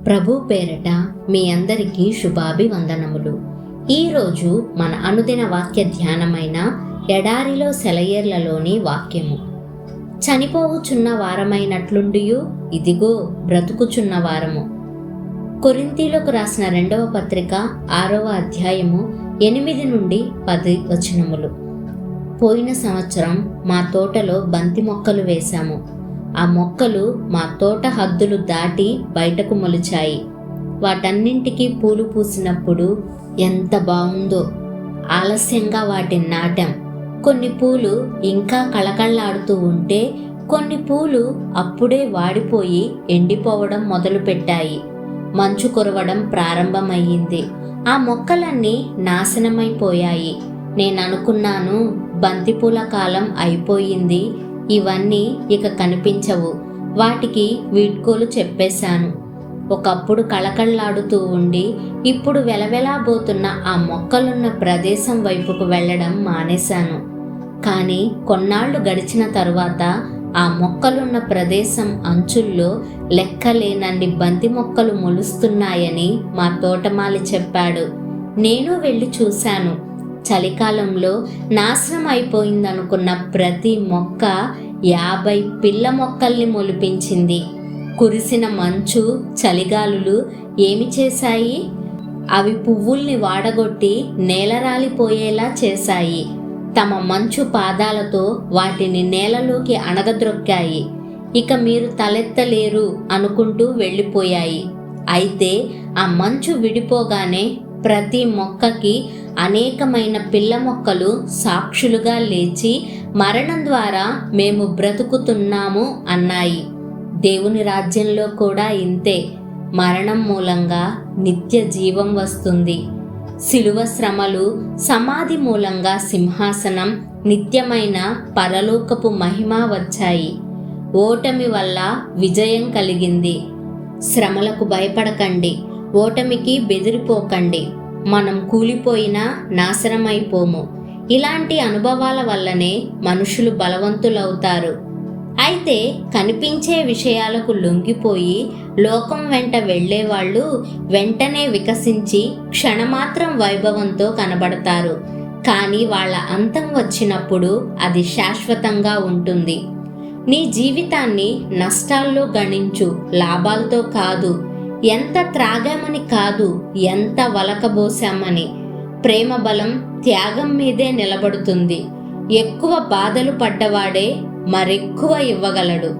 ప్రభు పేరట మీ అందరికీ శుభాభివందనములు. ఈరోజు మన అనుదిన వాక్య ధ్యానమైన ఎడారిలో సెలయేర్లలోని వాక్యము. చనిపోవుచున్న వారమైనట్లుండియు ఇదిగో బ్రతుకుచున్న వారము. కొరింథీలకు రాసిన 2వ పత్రిక 6వ అధ్యాయము 8 నుండి 10 వచనములు. పోయిన సంవత్సరం మా తోటలో బంతి మొక్కలు వేశాము. ఆ మొక్కలు మా తోట హద్దులు దాటి బయటకు మొలిచాయి. వాటన్నింటికీ పూలు పూసినప్పుడు ఎంత బాగుందో. ఆలస్యంగా వాటిని నాటాం. కొన్ని పూలు ఇంకా కళకళలాడుతూ ఉంటే కొన్ని పూలు అప్పుడే వాడిపోయి ఎండిపోవడం మొదలుపెట్టాయి. మంచు కురవడం ప్రారంభమయ్యింది. ఆ మొక్కలన్నీ నాశనమైపోయాయి. నేననుకున్నాను, బంతిపూల కాలం అయిపోయింది, ఇవన్నీ ఇక కనిపించవు. వాటికి వీడ్కోలు చెప్పేశాను. ఒకప్పుడు కళకళలాడుతూ ఉండి ఇప్పుడు వెలవెలాబోతున్న ఆ మొక్కలున్న ప్రదేశం వైపుకు వెళ్ళడం మానేశాను. కానీ కొన్నాళ్లు గడిచిన తరువాత ఆ మొక్కలున్న ప్రదేశం అంచుల్లో లెక్కలేనన్ని బంతి మొక్కలు మొలుస్తున్నాయని మా తోటమాలి చెప్పాడు. నేను వెళ్ళి చూశాను. చలికాలంలో నాశనం అయిపోయిందనుకున్న ప్రతి మొక్క 50 పిల్ల మొక్కల్ని మొలిపించింది. కురిసిన మంచు, చలిగాలులు ఏమి చేశాయి? అవి పువ్వుల్ని వాడగొట్టి నేలరాలిపోయేలా చేశాయి. తమ మంచు పాదాలతో వాటిని నేలలోకి అణగద్రొక్కాయి. ఇక మీరు తలెత్తలేరు అనుకుంటూ వెళ్ళిపోయాయి. అయితే ఆ మంచు విడిపోగానే ప్రతి మొక్కకి అనేకమైన పిల్ల మొక్కలు సాక్షులుగా లేచి మరణం ద్వారా మేము బ్రతుకుతున్నాము అన్నాయి. దేవుని రాజ్యంలో కూడా ఇంతే. మరణం మూలంగా నిత్య జీవం వస్తుంది. శిలువ శ్రమలు, సమాధి మూలంగా సింహాసనం, నిత్యమైన పరలోకపు మహిమ వచ్చాయి. ఓటమి వల్ల విజయం కలిగింది. శ్రమలకు భయపడకండి, ఓటమికి బెదిరిపోకండి. మనం కూలిపోయినా నాశనమైపోము. ఇలాంటి అనుభవాల వల్లనే మనుషులు బలవంతులవుతారు. అయితే కనిపించే విషయాలకు లొంగిపోయి లోకం వెంట వెళ్ళేవాళ్ళు వెంటనే వికసించి క్షణమాత్రం వైభవంతో కనబడతారు. కానీ వాళ్ళ అంతం వచ్చినప్పుడు అది శాశ్వతంగా ఉంటుంది. నీ జీవితాన్ని నష్టాల్లో గణించు, లాభాలతో కాదు. ఎంత త్రాగామని కాదు, ఎంత వలకబోసామని. ప్రేమ బలం త్యాగం మీదే నిలబడుతుంది. ఎక్కువ బాధలు పడ్డవాడే మరెక్కువ ఇవ్వగలడు.